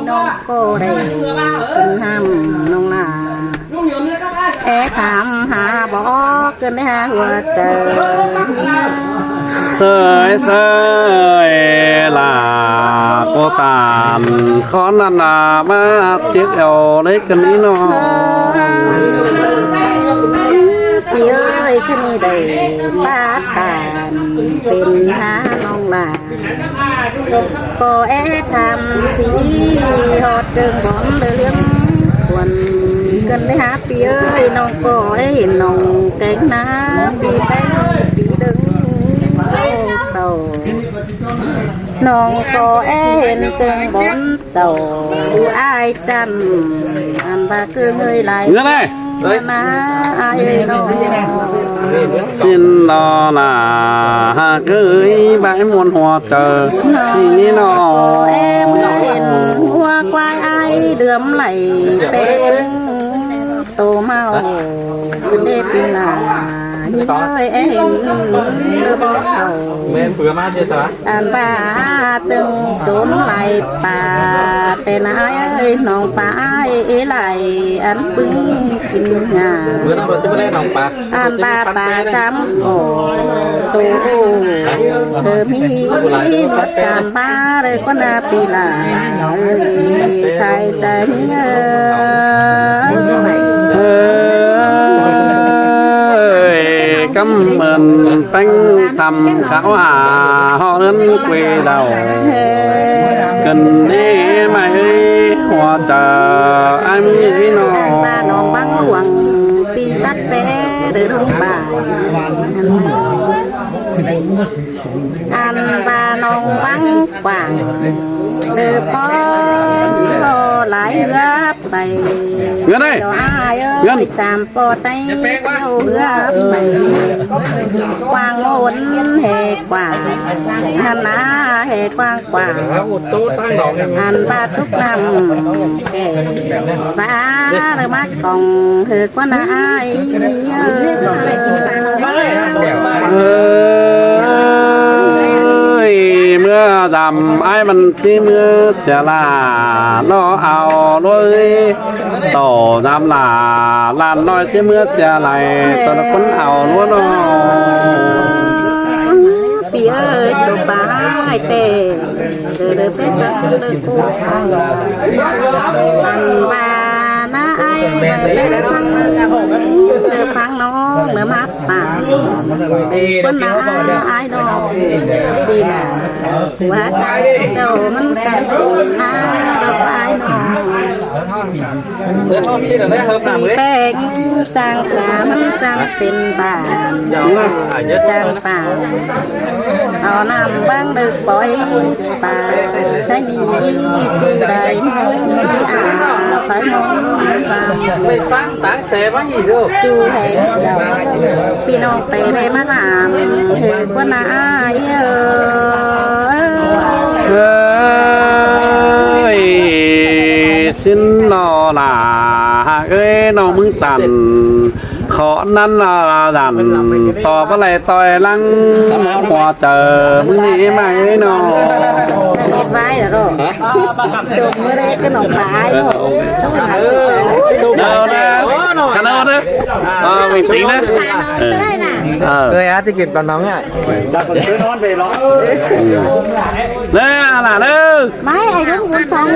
น้องก็ได้ขึ้นห้ำน้องนาถามหาบอกเกินได้หาหัวใจเสยเสยลาโกตานขอนานามาเจ็บเอวเล็กกันนี้น้องพี่เอ้ยแค่นี้ได้ป้าตานเป็นหาน้องนาก็ทำที่หอดเจิงบอมเรื่องควรเกินได้หาพี่เอ้ยน้องก็เห็นน้องแกงน้ำดีไปดีดึงเต่าน้องก็เห็นเจิงบอมเจ้าดูอ้ายจันอันว่าคือเงยไหลมาอายน้องxin lo là cưới bãi muôn hoa cờนี่น้องemเห็นหัวควายไอ้เดือมไหลเป็นโตเมาเป็นเด็กปีหนายิ่งเอ้ยเห็นเรือบ่เขาเมนเผื่อมาเจสันอันป่าจึงโจนไหลป่าแต่นายเอ้ยน้องป่าเอ้ไหลอันปึ้งกินงาเมื่อนั้นเราจะไม่ได้น้องปลาอันป่าป่าจำโอ้โตเธอมีบัดสามป่าเลยก็นาปีหลาใส่ใจcấm ơn bánh thầm khảo hà họ đến quê đầu cần đi mày hoa chờ anh nghĩ nó ba nó băng hoàng ti tắt bé để đông bà ăn ba nó băng quảng để bó lại gấp bày Ngân ơi Ngân sàm po tay theo gấp bày quang ôn hề quảng hắn á hề quang quảng hắn ba túc nằm kể ba rồi mắt còn hề quá nãy mưa dầm ai mình chỉ mưa sẽ là nó ao đôi tổ dầm là làm nói chỉ mưa sẽ lại tôi là con ao luôn nó phía ơi tụ ba hai tề từ bé sa từ cô ăn ba na ai bé sang từ phang nó nữa mát bà để con na ai đó đi là quá đầuมันกันนะเราไปนอนเมื่อทอดชิ้นอะไรเฮิร์บหนามเลยแป้งจางจ๋ามันจางเป็นบานจางป่าเอาน้ำบ้างดึกปล่อยป่าใช้นี่คือได้มองที่phải mongไม่สร้างต่างเสมาหีดูจูแห่เจ้าพี่น้องไปได้มาถามเหตุว่านาxin lo là ơi nó mừng tàn khó năn là dàn tỏ có lại tòi lăng hòa chờ mừng đi mày nó vai rồi chụp mới đây cái nòng phải đâu đó mình tính đấy người á thì kịp còn nóng ạ đấy là đấy máy ai đúng quân phòng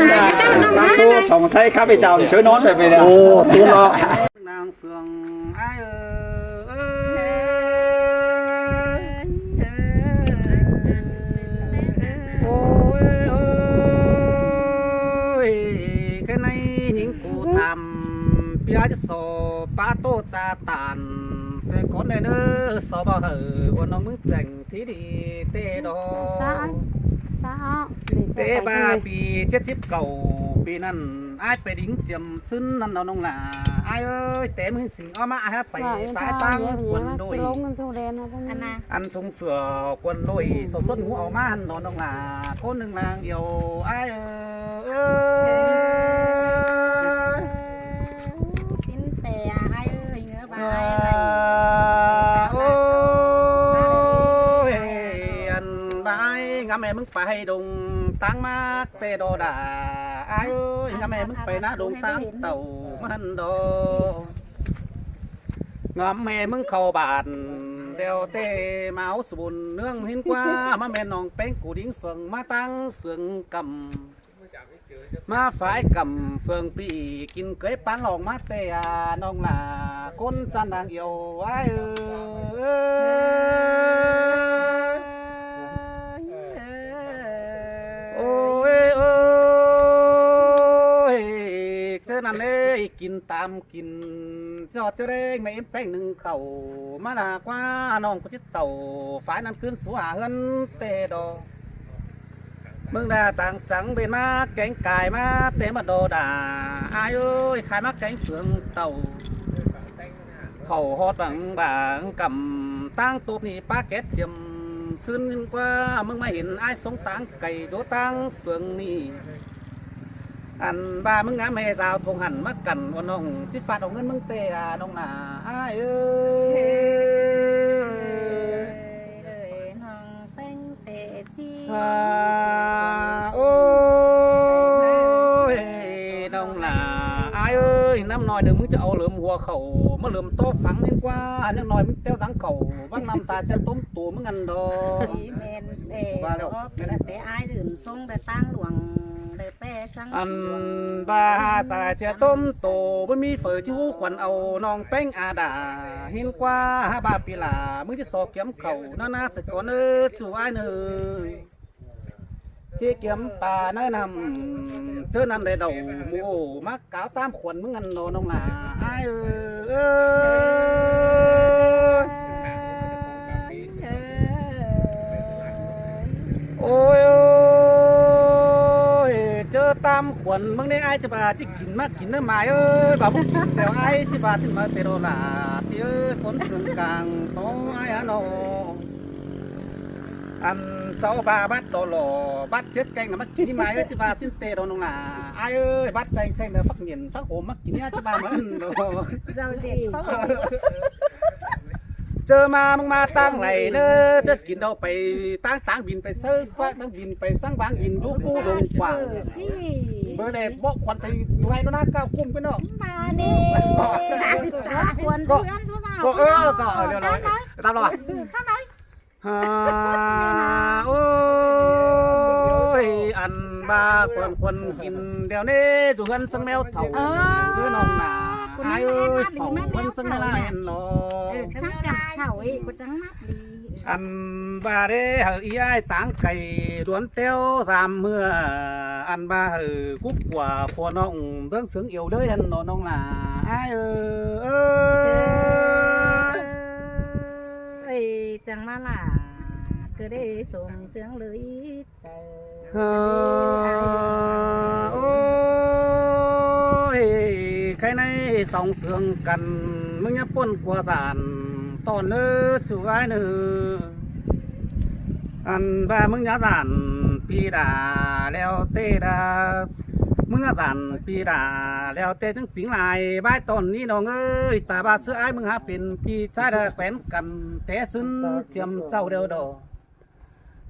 cô sòng say khá bị chào chơi nón về đây ô tôi lo nàng sương ai ơi cái này những cụ tham bia cho sò ba tô cha tàn sẽ có này nữa sò bao hở của nó muốn dành thí đi tê đó tê baปี70เก่าปีนั้นไอ้ไปดิ้งเจียมซึ้นนั่นเราน้องหล่าไอ้เอ้ยเต็มสิงอ้อมาไอ้ไปฝ่ายตั้งกวนโดยอันทรงเสือกวนโดยสดสดหูออกมาน้องน้องหล่าคนหนึ่งลางเดียวไอ้เอ้ยสินแต่ไอ้เอ้ยเงือบาย โอ้ยอันบายงามแม่มึงไปดงตั้งมากเตโดดาไอ้ งแม่มึงไปนะดงตามเต่ามันโดงอมแม่มึงเข้าบาทเดียวเตเมาสบุนเนื่องหินกว่ามาแม่น้องแป้งกูดิ้งเฟืองมาตั้งเฟืองกำมาฝ่ายกำเฟืองปีกินเกยปันหลอกมาเตะน้องหล่าคนจันดังเอียวไว้โอ้ยโอ้ยเท่านั้นเลยกินตามกินจอดเจริญไม่แป้งหนึ่งเข่ามาลากว่าน้องกูจิตเต่าฝ่ายนั้นขึ้นสัวเฮือนเตะดอมึงได้ต่างจังเป็นมาแกงไก่มาเตะมาโดดาอายเอ้ยขายมาแกงเฟืองเต่าเข่าฮอดบางกำตั้งตัวนี่ปลาเก็ตเจียมซึ้นกว่ามึงไม่เห็นไอ้สงตังไก่โจตั้งเฟืองนี่อันบ้ามึงงามไม่สาวทงหันมากันวันน้องสิฟาดเอาเงินมึงเตะน้องหนาไอ้เอ้ย น้องแป้งเตะชี โอ้ยน้องหนาไอ้เอ้ยน้ำน้อยเดี๋ยวมึงจะเอาเหลือมหัวเข่ามาเหลือมโต๊ะฝังนี่กว่าน้ำน้อยมึงเต้าสังเข่าบ้างน้ำตาจะต้มตัวมึงกันดอ เมนเตะเตะไอ้ดื่มทรงได้ตั้งหลวงได้แป้สัง อันบาสาเชียต้มโตบ่มีเฟอจูขวัญเอาน้องแป้งอาดาเห็นกว่าบาปีลามึงจะสอบเกี่ยมเข่าหน้าสะก่อนจู่ไอ้เนยเชี่ยเกี่ยมตาเนื้อนำเจอนั่นได้ดอกหมูมักกาวตามขวัญมึงอันโนน้องหนาไอ้โอ้ยเจอตามขวัญมึงได้ไอ้จะบาที่กินมากกินเนื้อไม้เอ้ยบ่าวแต่ไอ้ที่บาที่มาเตโรลาพี่เอ้ยคนเสื่องกลางโตไอ้อะโนอันเสาบาบัดโตโลบัดเจ็ดแกงน่ะมักกินที่ไม้เอ้ยที่บาสิ้นเตโรนงนาไอ้เอ้ยบัดใส่เนื้อฟักเย็นฟักโหมมักกินเนี่ยที่บาเหมือนโ เจ้าเจ็ดเขา เจอมามึงมาตั้งไหลเด้อจะกินเอาไปตั้งบินไปเซิร์ฟว่าตั้งบินไปสร้างบางบินลูกผู้ลงกว่าง ที่ เบอร์เด็บอกควันไปอยู่ให้ด้วยนะก้าวกุ้มไปเนาะ มาเนี่ยควรเพื่อนทุกสาว ก็ก็เดี๋ยวเลยตามเรา ข้างไหน ฮ่าโอ้ยอันบาควรกินเดี๋ยวนี้สุขันสังแมวเถ่าด้วยน้องหนาไอ้เอ้ยสองคนสังไม่ได้เนาะ สังกับเฉาเอ้ก็จังมัดดี อันบาเด้เฮออีไอ้ต่างไก่ดวนเต้วสามเมื่ออันบาเฮอกุ๊กกว่าพอน้องเรื่องเสียงเอียวเด้ออันน้องหนาไอ้จังมาล่ะก็ได้ส่งเสียงเลยเจอ โอ้ยใครในสองเสืองกันมึงอย่าป้นกว่าสานตอนเนื้อสวยเนื้ออันบ้ามึงอย่าสานปีดาแล้วเตดามึงอย่าสานปีดาแล้วเตจังติงลายบ้ายตอนนี้น้องเอ้ยตาบาเสื้อไอ้มึงหาเป็นปีชายเด้อแขวนกันแต่ซึ้นเจียมเจ้าเดียวดอ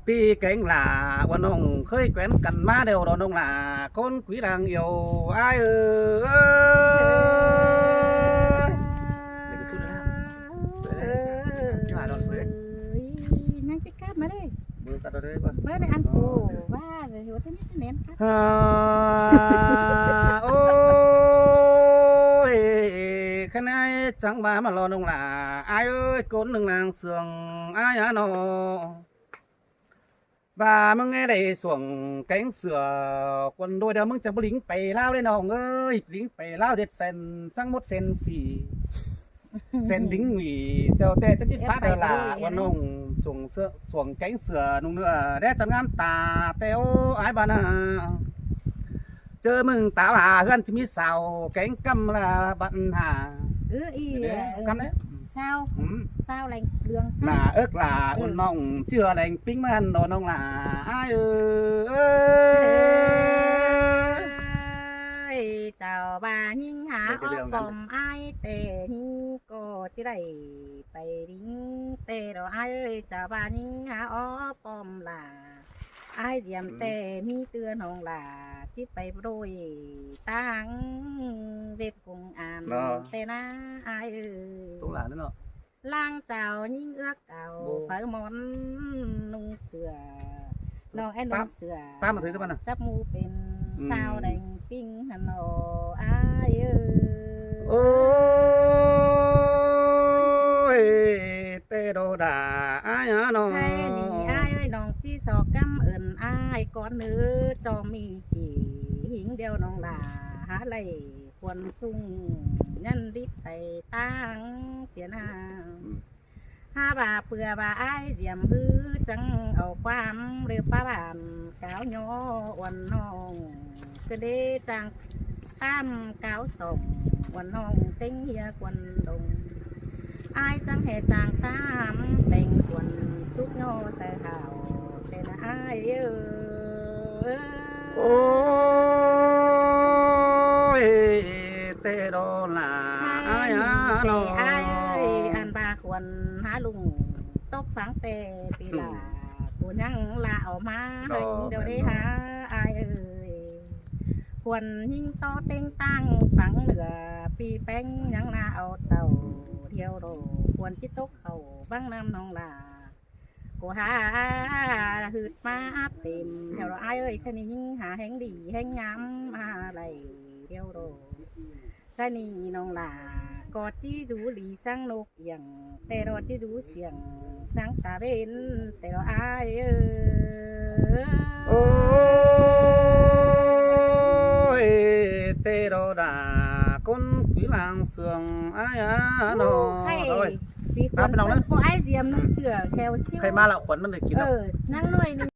ปีแกงหลาว่าน้องเคยแขวนกันมาเดียวดอน้องหลาคนขุยดังเอียวไอ้นั่งจะกัดมาเลย เบอร์ตัดได้ป่ะ เมื่อได้อันโอ้ว่าเลยว่าที่นี่เน้นกัด โอ้ยขณะจังบ้ามารอน้องหลาไอ้เอ้ยคนหนึ่งนางเสืองไอ้ฮะนอบ้ามึงไงได้ส่วงแกงเสือคนโดยเดี๋ยวมึงจะบลิงไปเล่าได้น้องเอ้ยบลิงไปเล่าเด็ดแฟนสั่งหมดแฟนสีแฟนดิ้งหวีเจ้าแต่จะที่ฟ้าเดล่าวันน้องส่วงเสือส่วงแกงเสือนุ่งเนื้อได้จังงามตาเต้วไอ้บ้านาเจอมึงตาหาเฮือนที่มีสาวแกงกำละบันหา อี กำเนี้ย sao sao lành đường หน้าเอิกหลาอุ่นน้องเชื่อแรงปิ้งมันโดนน้องหลาเอ้ย chào bà nhưng hả ở phòng ai tề nhưng cô chỉ đầy bày đính tề đồ ai ơi chào bà nhưng hả ở phòng là อายเยี่ยมแต่มีเตือนน้องหลาที่ไปโปรยตั้งเวทกงอ่านแต่นะอายเอ้ย ตรงหลานนั่นเนาะ ล่างเจ้ายิ่งเอื้อเก่าไฟมอนนุ่งเสือน้องไอ้นุ่งเสือ ตามมาถือกันนะ จับมูเป็นสาวแดงปิ้งฮันโนอายเอ้ย โอ้ยเตโดดาอายน้อง ใครนี่อายเอ้ยน้องที่สอกกำเอิญอายก่อนเนื้อจอมีกี่หิงเดียวน้องลาหาไหลควรฟุ้งยันดิใส่ตั้งเสียหน้าหาบ่าเปื่อบ่าอายเสียมฮือจังเอาความเรือป้าบ้านกาวย่อวันน้องก็ได้จังตามกาวส่งวันน้องเต็งเฮียควันดงอายจังเหตุจางตามแบ่งควนทุกย่อใส่ข่าวแต่ละอายเอ้ย โอ้ยเตโดลาอายน้อง อายเอ้ยอันบาควรหาลุงตกฝังแต่ปีลากูยังลาออกมาให้เดี๋ยวได้หาอายเอ้ยควรยิ่งต่อเต็งตั้งฝังเหนือปีแป้งยังลาเอาเต่าเที่ยวโรควรจิตตกเขาบ้างน้ำน้องลากูหาหืดมาเต็มเดี๋ยวเราอายเอ้ยแค่นี้ยิ่งหาแห้งดีแห้งย้ำอะไรเที่ยวโรแค่นี้น้องลากอดจี้จูหลีสร้างนกเอียงแต่รอจี้จูเสียงสร้างตาเบนแต่เราอายเอ้ย โอ้ยเตโดดาคนผีลางเสืองอายน้อง ใคร โอ้ย ปีคนพวกไอ้เสียมนุ่งเสือแควซิ่ว ใครมาละขวัญมันเลยกิน นั่งหน่อยนึง